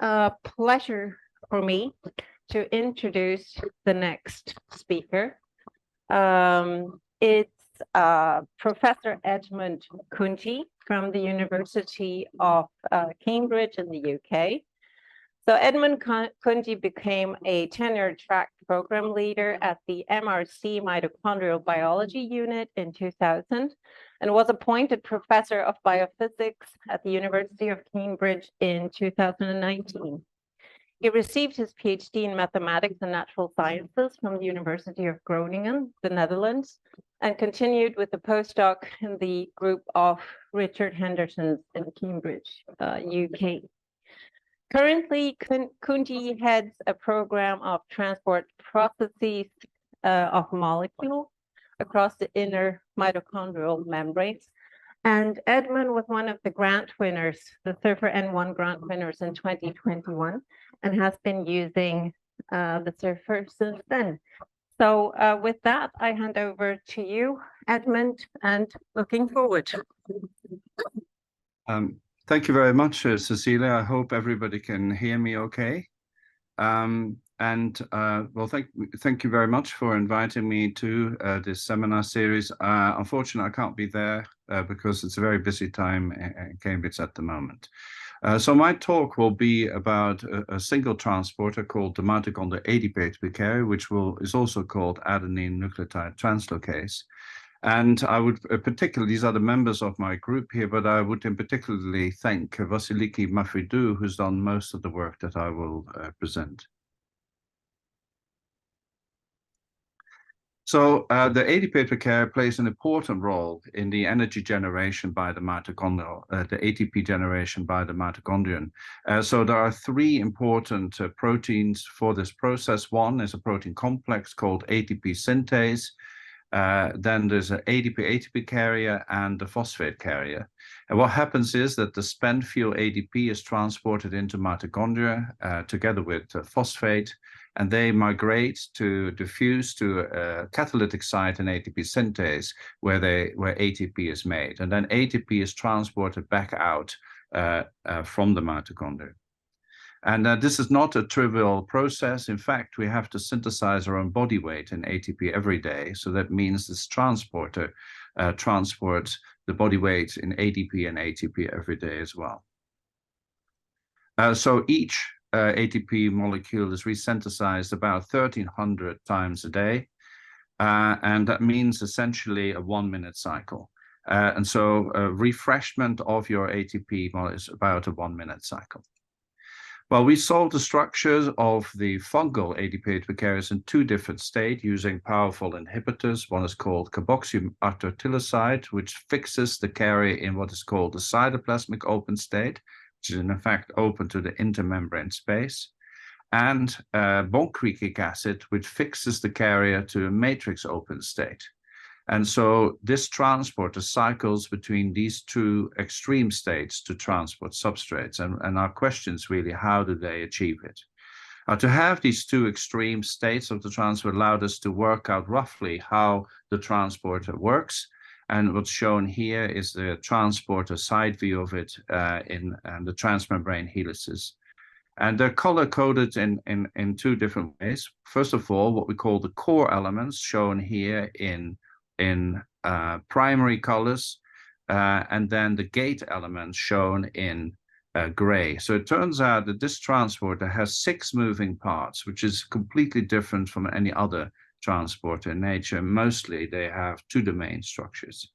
a pleasure for me to introduce the next speaker. It's Professor Edmund Kunji from the University of Cambridge in the UK. So Edmund Kunji became a tenure-track program leader at the MRC Mitochondrial Biology Unit in 2000 and was appointed Professor of Biophysics at the University of Cambridge in 2019. He received his PhD in Mathematics and Natural Sciences from the University of Groningen, the Netherlands, and continued with a postdoc in the group of Richard Henderson's in Cambridge, UK. Currently, Kunji heads a program of transport processes of molecules across the inner mitochondrial membranes. And Edmund was one of the grant winners, the Surfer N1 grant winners in 2021, and has been using the Surfer since then. So with that, I hand over to you, Edmund, and looking forward. Thank you very much, Cecilia. I hope everybody can hear me okay. Well, thank you very much for inviting me to this seminar series. Unfortunately, I can't be there because it's a very busy time in Cambridge at the moment. So my talk will be about a single transporter called the mitochondrial ADP carrier, which is also called adenine nucleotide translocase. And I would particularly, these are the members of my group here, but I would in particularly thank Vasiliki Mafridou, who's done most of the work that I will present. So the ADP carrier plays an important role in the energy generation by the mitochondrial, the ATP generation by the mitochondrion. So there are three important proteins for this process. One is a protein complex called ATP synthase. Then there's an ADP carrier and the phosphate carrier. And what happens is that the spent fuel ADP is transported into mitochondria together with phosphate, and they migrate to diffuse to a catalytic site in ATP synthase where ATP is made. And then ATP is transported back out from the mitochondria. And this is not a trivial process. In fact, we have to synthesize our own body weight in ATP every day. So that means this transporter transports the body weight in ADP and ATP every day as well. So each ATP molecule is resynthesized about 1,300 times a day. And that means essentially a 1-minute cycle. And so a refreshment of your ATP is about a 1-minute cycle. Well, we solved the structures of the fungal ADP carriers in two different states using powerful inhibitors. One is called carboxymaltosylcide, which fixes the carrier in what is called the cytoplasmic-open state, which is in fact open to the intermembrane space, and boncretic acid, which fixes the carrier to a matrix-open state. And so this transporter cycles between these two extreme states to transport substrates. And our question is really, how do they achieve it? To have these two extreme states of the transport allowed us to work out roughly how the transporter works. And what's shown here is the transporter side view of it in the transmembrane helices. And they're color-coded in two different ways. First of all, what we call the core elements, shown here in primary colors, and then the gate elements shown in gray. So it turns out that this transporter has 6 moving parts, which is completely different from any other transporter in nature. Mostly they have 2-domain structures.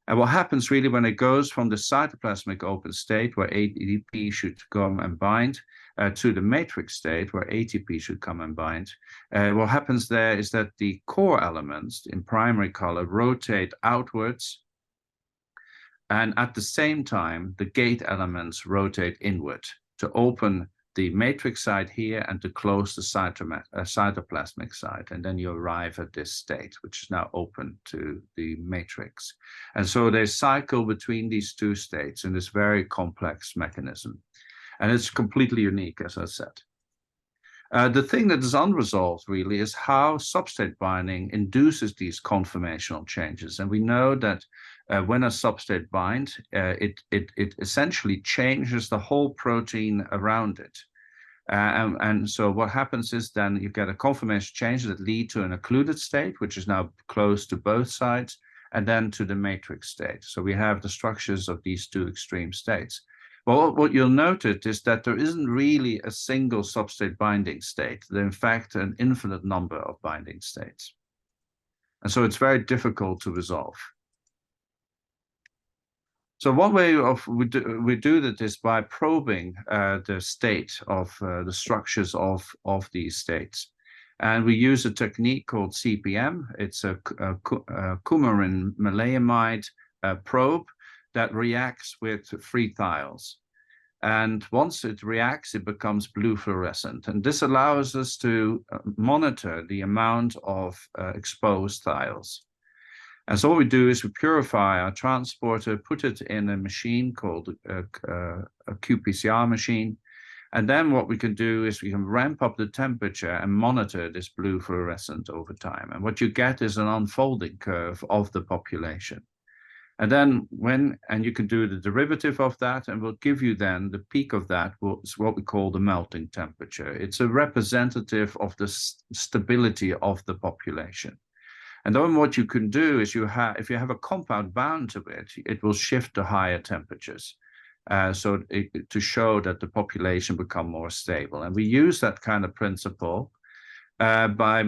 And what happens really when it goes from the cytoplasmic open state, where ADP should come and bind, to the matrix state, where ATP should come and bind, what happens there is that the core elements in primary color rotate outwards, and at the same time, the gate elements rotate inward to open the matrix side here and to close the cytoplasmic side. And then you arrive at this state, which is now open to the matrix. And so they cycle between these two states in this very complex mechanism. And it's completely unique, as I said. The thing that is unresolved really is how substrate binding induces these conformational changes. And we know that when a substrate binds, it essentially changes the whole protein around it. And so what happens is then you get a conformation change that lead to an occluded state, which is now close to both sides, and then to the matrix state. So we have the structures of these two extreme states. Well, what you'll notice is that there isn't really a single substrate binding state. There's in fact an infinite number of binding states. And so it's very difficult to resolve. So one way we do that is by probing the state of the structures of these states. And we use a technique called CPM. It's a coumarin maleimide probe that reacts with free thiols. And once it reacts, it becomes blue fluorescent. And this allows us to monitor the amount of exposed thiols. And so what we do is we purify our transporter, put it in a machine called a qPCR machine. And then what we can do is we can ramp up the temperature and monitor this blue fluorescent over time. And what you get is an unfolding curve of the population. And then you can do the derivative of that, and we'll give you then the peak of that, what we call the melting temperature. It's a representative of the stability of the population. And then what you can do is if you have a compound bound to it, it will shift to higher temperatures. To show that the population become more stable. And we use that kind of principle by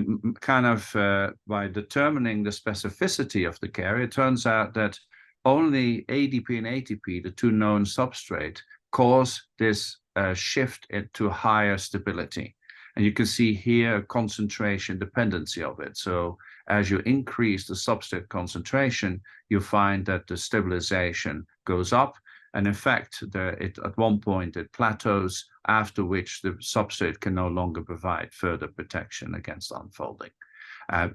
determining the specificity of the carrier. It turns out that only ADP and ATP, the two known substrate, cause this shift to higher stability. And you can see here a concentration dependency of it. So as you increase the substrate concentration, you find that the stabilization goes up. And in fact, at one point it plateaus, after which the substrate can no longer provide further protection against unfolding,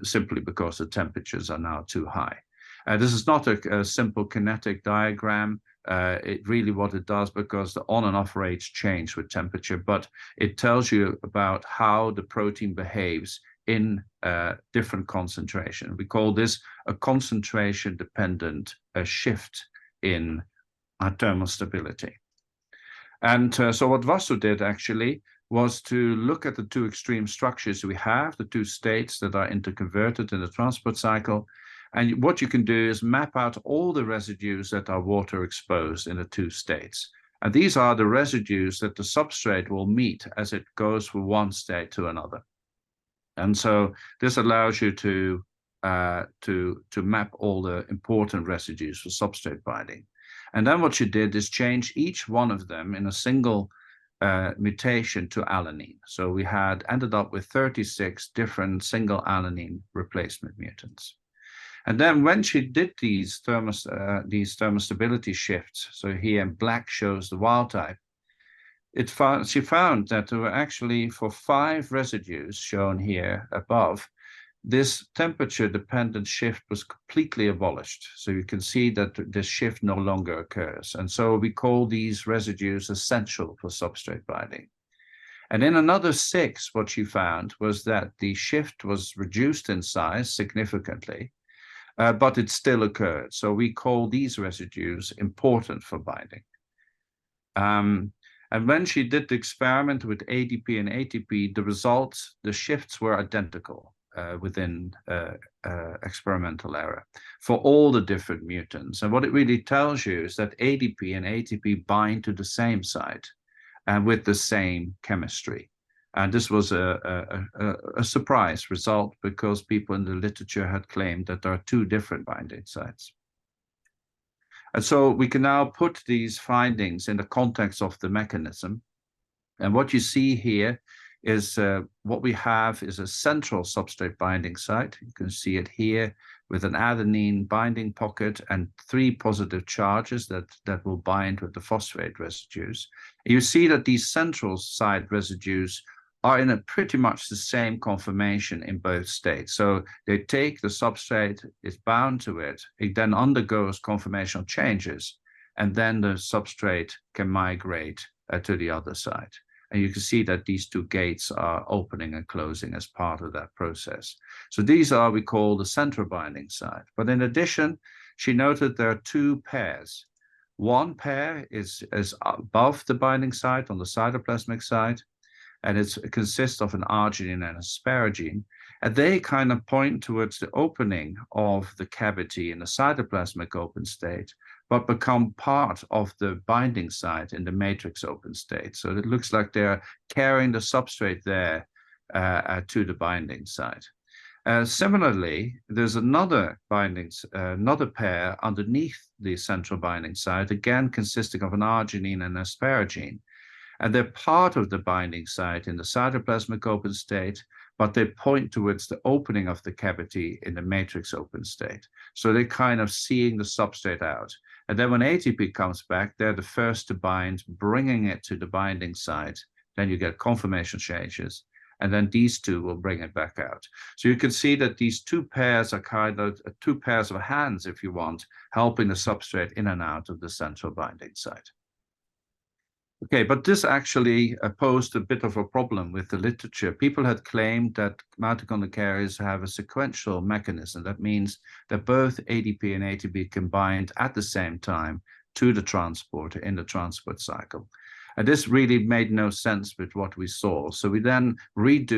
simply because the temperatures are now too high. This is not a simple kinetic diagram. It really what it does, because the on and off rates change with temperature, but it tells you about how the protein behaves in different concentration. We call this a concentration dependent shift in thermal stability. And so what Vasu did actually was to look at the two extreme structures we have, the two states that are interconverted in the transport cycle. And what you can do is map out all the residues that are water exposed in the two states. And these are the residues that the substrate will meet as it goes from one state to another. And so this allows you to map all the important residues for substrate binding. And then what you did is change each one of them in a single mutation to alanine. So we ended up with 36 different single alanine replacement mutants. And then when she did these thermostability shifts, so here in black shows the wild type, she found that there were actually, for 5 residues shown here above, this temperature-dependent shift was completely abolished. So you can see that this shift no longer occurs. And so we call these residues essential for substrate binding. And in another 6, what she found was that the shift was reduced in size significantly, but it still occurred. So we call these residues important for binding. And when she did the experiment with ADP and ATP, the results, the shifts were identical within experimental error for all the different mutants. And what it really tells you is that ADP and ATP bind to the same site and with the same chemistry. And this was a surprise result, because people in the literature had claimed that there are 2 different binding sites. And so we can now put these findings in the context of the mechanism. And what you see here is what we have is a central substrate binding site. You can see it here with an adenine binding pocket and 3 positive charges that will bind with the phosphate residues. And you see that these central site residues are in a pretty much the same conformation in both states. So they take the substrate, is bound to it then undergoes conformational changes, and then the substrate can migrate to the other side. And you can see that these two gates are opening and closing as part of that process. So these are, we call the central binding site. But in addition, she noted there are two pairs. One pair is above the binding site on the cytoplasmic side, and it consists of an arginine and asparagine. And they kind of point towards the opening of the cavity in the cytoplasmic open state, but become part of the binding site in the matrix open state. So it looks like they're carrying the substrate there to the binding site. Similarly, there's another pair underneath the central binding site, again consisting of an arginine and asparagine. And they're part of the binding site in the cytoplasmic open state, but they point towards the opening of the cavity in the matrix open state. So they're kind of seeing the substrate out. And then when ATP comes back, they're the first to bind, bringing it to the binding site. Then you get conformation changes. And then these two will bring it back out. So you can see that these two pairs are kind of two pairs of hands, if you want, helping the substrate in and out of the central binding site. Okay, but this actually posed a bit of a problem with the literature. People had claimed that mitochondrial carriers have a sequential mechanism. That means that both ADP and ATP can bind at the same time to the transporter in the transport cycle. And this really made no sense with what we saw. So we then did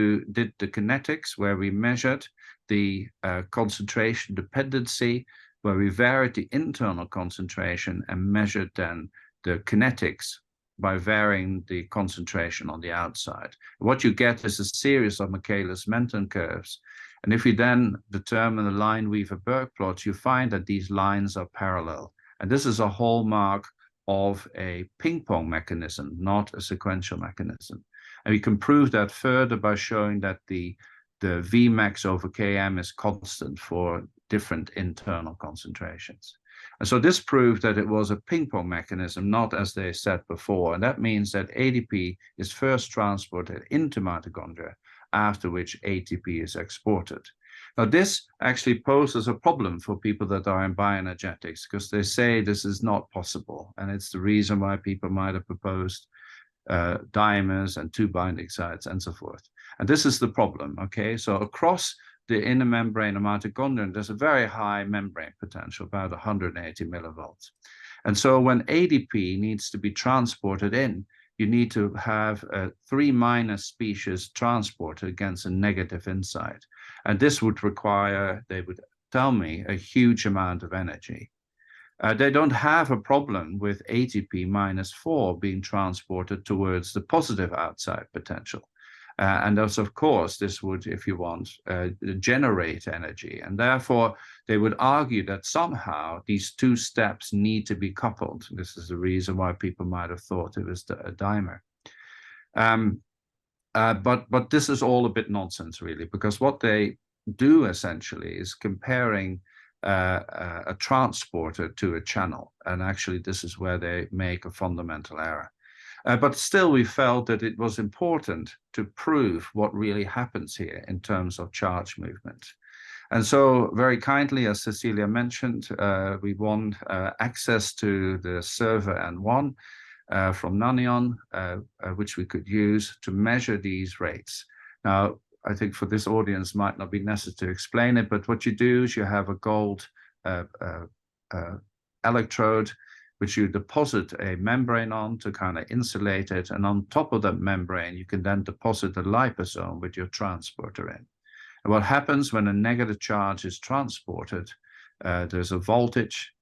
the kinetics, where we measured the concentration dependency, where we varied the internal concentration and measured then the kinetics by varying the concentration on the outside. What you get is a series of Michaelis-Menten curves. And if you then determine the Lineweaver-Burk plots, you find that these lines are parallel. And this is a hallmark of a ping-pong mechanism, not a sequential mechanism. And we can prove that further by showing that the Vmax over Km is constant for different internal concentrations. And so this proved that it was a ping-pong mechanism, not as they said before. And that means that ADP is first transported into mitochondria, after which ATP is exported. Now, this actually poses a problem for people that are in bioenergetics, because they say this is not possible. And it's the reason why people might have proposed dimers and two binding sites and so forth. And this is the problem, okay? So across the inner membrane of mitochondria, there's a very high membrane potential, about 180 millivolts. And so when ADP needs to be transported in, you need to have a 3- species transported against a negative inside. And this would require, they would tell me, a huge amount of energy. They don't have a problem with ATP -4 being transported towards the positive outside potential. And thus, of course, this would, if you want, generate energy. And therefore, they would argue that somehow these two steps need to be coupled. This is the reason why people might have thought it was a dimer. But this is all a bit nonsense, really, because what they do essentially is comparing a transporter to a channel. And actually, this is where they make a fundamental error. But still, we felt that it was important to prove what really happens here in terms of charge movement. And so very kindly, as Cecilia mentioned, we won access to the server N1 from Nanion, which we could use to measure these rates. Now, I think for this audience might not be necessary to explain it, but what you do is you have a gold electrode, which you deposit a membrane on to kind of insulate it. And on top of that membrane, you can then deposit a liposome with your transporter in. And what happens when a negative charge is transported, there's a voltage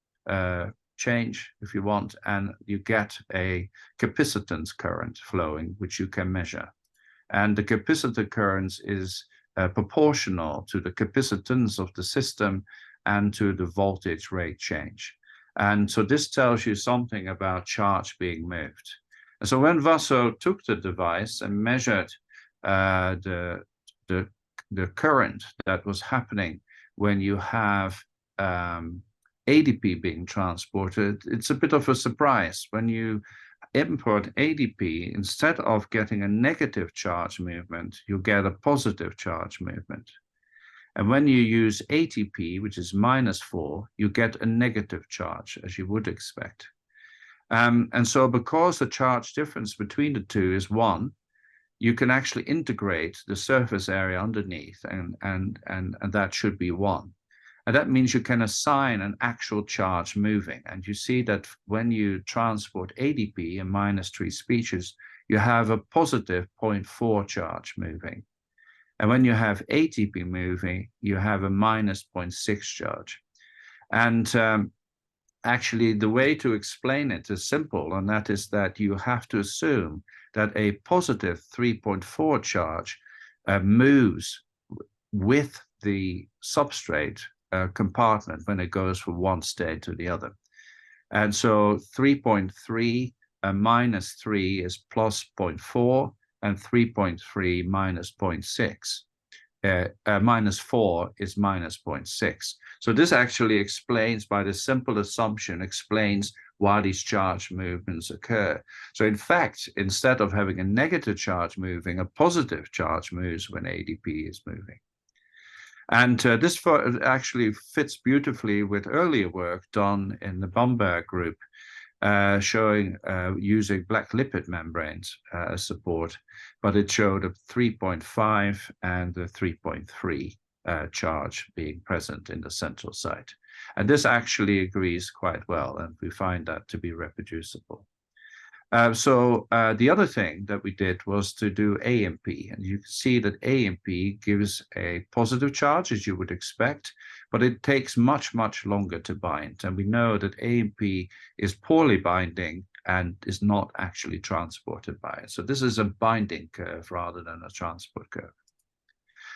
change, if you want, and you get a capacitance current flowing, which you can measure. And the capacitor current is proportional to the capacitance of the system and to the voltage rate change. And so this tells you something about charge being moved. And so when Vaso took the device and measured the current that was happening when you have ADP being transported, it's a bit of a surprise. When you import ADP, instead of getting a negative charge movement, you get a positive charge movement. And when you use ATP, which is -4, you get a negative charge, as you would expect. And so because the charge difference between the two is 1, you can actually integrate the surface area underneath, and that should be 1. And that means you can assign an actual charge moving. And you see that when you transport ADP in -3 species, you have a positive 0.4 charge moving. And when you have ATP moving, you have a -0.6 charge. And actually, the way to explain it is simple, and that is that you have to assume that a positive 3.4 charge moves with the substrate compartment when it goes from one state to the other. And so 3.3 -3 is +0.4, and 3.3 -0.6. -4 is -0.6. So this actually explains, by the simple assumption, explains why these charge movements occur. So in fact, instead of having a negative charge moving, a positive charge moves when ADP is moving. And this actually fits beautifully with earlier work done in the Bamberg group, showing using black lipid membranes as support, but it showed a 3.5 and a 3.3 charge being present in the central site. And this actually agrees quite well, and we find that to be reproducible. So the other thing that we did was to do AMP, and you can see that AMP gives a positive charge, as you would expect, but it takes much, much longer to bind. And we know that AMP is poorly binding and is not actually transported by it. So this is a binding curve rather than a transport curve.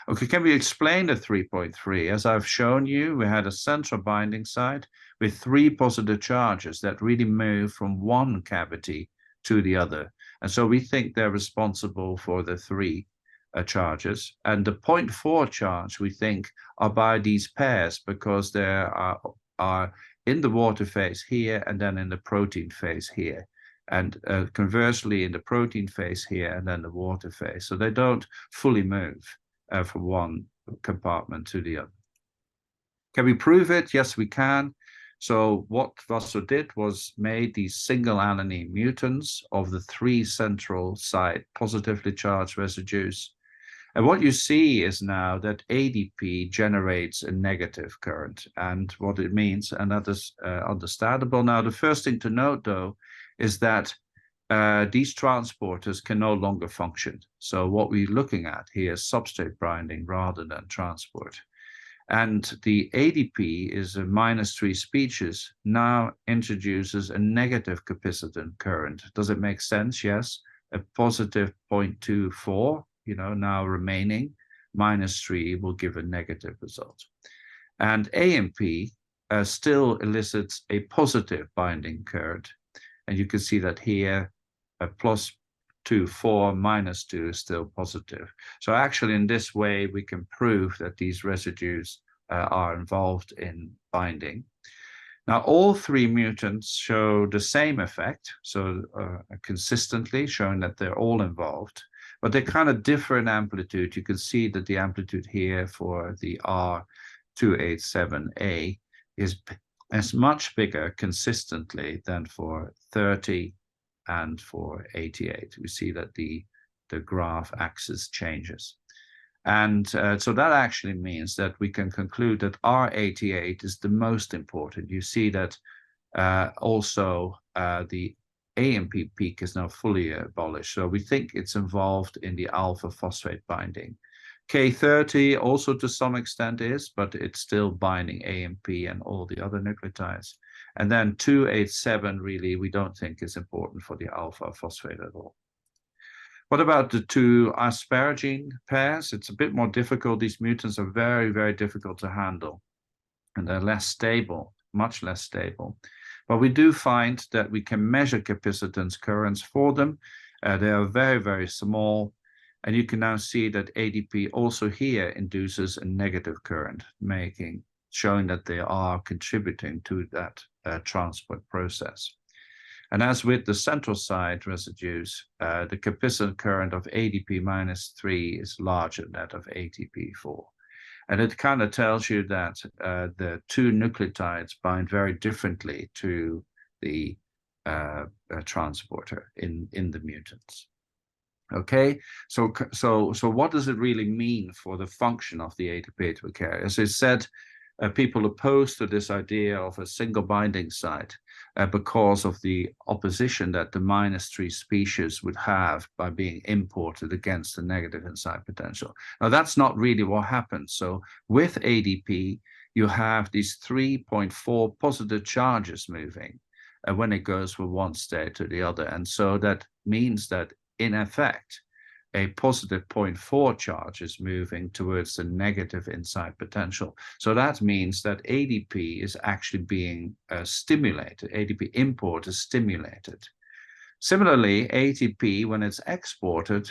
Okay, can we explain the 3.3? As I've shown you, we had a central binding site with 3 positive charges that really move from one cavity to the other. And so we think they're responsible for the 3 charges. And the 0.4 charge, we think, are by these pairs, because they are in the water phase here and then in the protein phase here. And conversely, in the protein phase here and then the water phase. So they don't fully move from one compartment to the other. Can we prove it? Yes, we can. So what Vaso did was made these single alanine mutants of the 3 central site positively charged residues. And what you see is now that ADP generates a negative current, and what it means, and that is understandable. Now, the first thing to note, though, is that these transporters can no longer function. So what we're looking at here is substrate binding rather than transport. And the ADP is a -3 species, now introduces a negative capacitant current. Does it make sense? Yes. A positive 0.24, now remaining, -3 will give a negative result. And AMP still elicits a positive binding current. And you can see that here, a +2,4 -2 is still positive. So actually, in this way, we can prove that these residues are involved in binding. Now, all 3 mutants show the same effect, so consistently showing that they're all involved, but they kind of differ in amplitude. You can see that the amplitude here for the R287A is much bigger consistently than for 30 and for 88. We see that the graph axis changes. And so that actually means that we can conclude that R88 is the most important. You see that also the AMP peak is now fully abolished. So we think it's involved in the alpha phosphate binding. K30 also to some extent is, but it's still binding AMP and all the other nucleotides. And then 287 really we don't think is important for the alpha phosphate at all. What about the 2 asparagine pairs? It's a bit more difficult. These mutants are very, very difficult to handle, and they're less stable, much less stable. But we do find that we can measure capacitance currents for them. They are very, very small. And you can now see that ADP also here induces a negative current, showing that they are contributing to that transport process. And as with the central site residues, the capacitance current of ADP -3 is larger than that of ATP4. And it kind of tells you that the 2 nucleotides bind very differently to the transporter in the mutants. Okay, so what does it really mean for the function of the ATP carrier? As I said, people opposed to this idea of a single binding site because of the opposition that the -3 species would have by being imported against the negative inside potential. Now, that's not really what happens. So with ADP, you have these 3.4 positive charges moving when it goes from one state to the other. And so that means that in effect, a positive 0.4 charge is moving towards the negative inside potential. So that means that ADP is actually being stimulated. ADP import is stimulated. Similarly, ATP, when it's exported,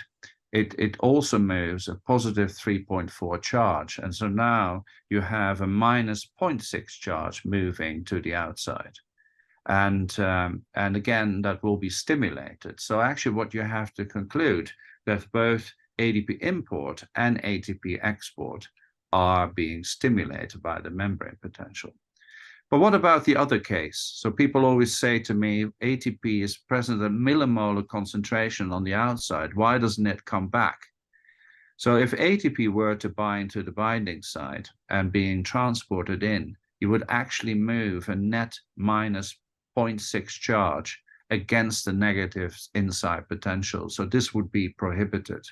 it also moves a positive 3.4 charge. And so now you have a minus 0.6 charge moving to the outside. And again, that will be stimulated. So actually what you have to conclude that both ADP import and ATP export are being stimulated by the membrane potential. But what about the other case? So people always say to me, ATP is present at millimolar concentration on the outside. Why doesn't it come back? So if ATP were to bind to the binding site and being transported in, you would actually move a net minus 0.6 charge against the negative inside potential. So this would be prohibited.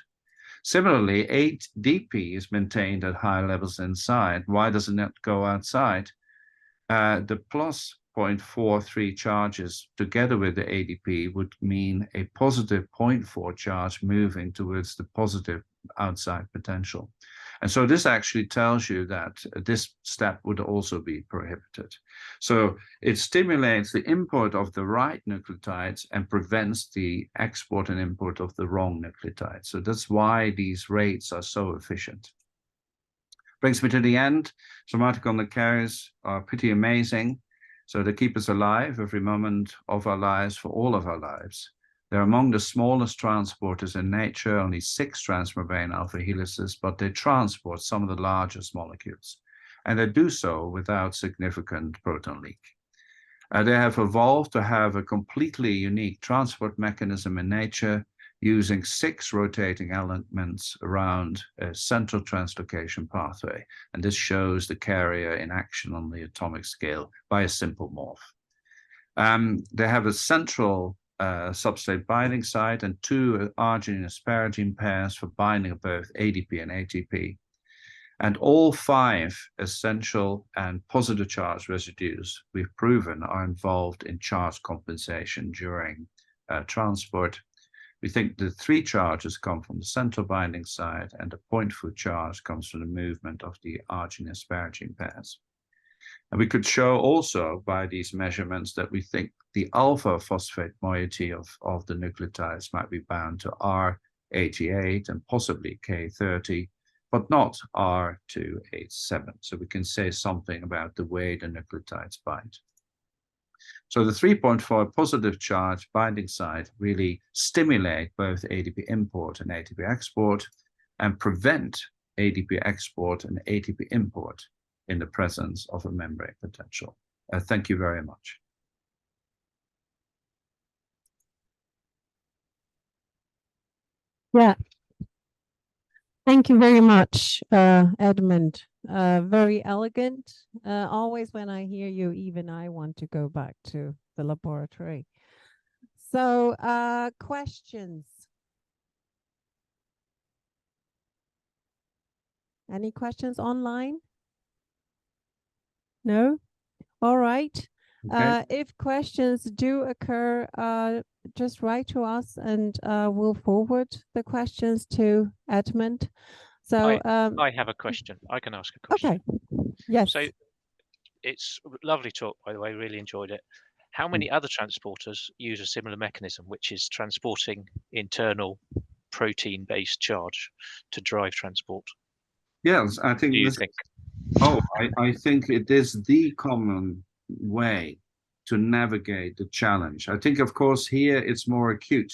Similarly, ADP is maintained at high levels inside. Why doesn't it go outside? The plus 0.43 charges together with the ADP would mean a positive 0.4 charge moving towards the positive outside potential. And so this actually tells you that this step would also be prohibited. So it stimulates the import of the right nucleotides and prevents the export and import of the wrong nucleotides. So that's why these rates are so efficient. Brings me to the end. So mitochondrial carriers are pretty amazing. So they keep us alive every moment of our lives for all of our lives. They're among the smallest transporters in nature, only 6 transmembrane alpha helices, but they transport some of the largest molecules. And they do so without significant proton leak. They have evolved to have a completely unique transport mechanism in nature, using 6 rotating elements around a central translocation pathway. And this shows the carrier in action on the atomic scale by a simple morph. They have a central substrate binding site and 2 arginine-asparagine pairs for binding of both ADP and ATP. And all 5 essential and positive charge residues we've proven are involved in charge compensation during transport. We think the 3 charges come from the central binding site and the 0.4 charge comes from the movement of the arginine-asparagine pairs. And we could show also by these measurements that we think the alpha phosphate moiety of the nucleotides might be bound to R88 and possibly K30, but not R287. So we can say something about the way the nucleotides bind. So the 3.4 positive charge binding site really stimulate both ADP import and ATP export and prevent ADP export and ATP import in the presence of a membrane potential. Thank you very much. Yeah. Thank you very much, Edmund. Very elegant. Always when I hear you, even I want to go back to the laboratory. So, questions? Any questions online? No? All right. Okay. If questions do occur, just write to us and we'll forward the questions to Edmund. So I have a question. I can ask a question. Okay. Yes. So it's lovely talk, by the way. Really enjoyed it. How many other transporters use a similar mechanism, which is transporting internal protein-based charge to drive transport? Yes, I think. Do you think? Oh, I think it is the common way to navigate the challenge. I think, of course, here it's more acute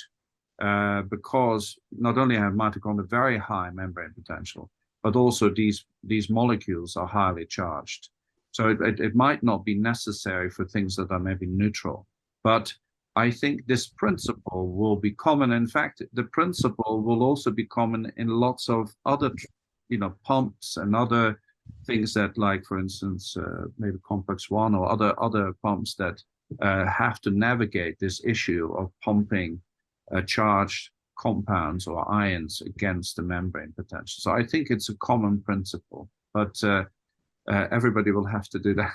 because not only have mitochondria very high membrane potential, but also these molecules are highly charged. So it might not be necessary for things that are maybe neutral. But I think this principle will be common. In fact, the principle will also be common in lots of other, pumps and other things that, like, for instance, maybe complex one or other pumps that have to navigate this issue of pumping charged compounds or ions against the membrane potential. So I think it's a common principle, but everybody will have to do that,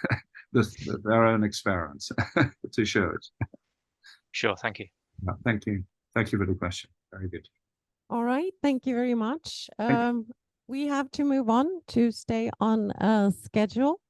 their own experiments to show it. Sure, thank you. Thank you. Thank you for the question. Very good. All right, thank you very much. We have to move on to stay on schedule.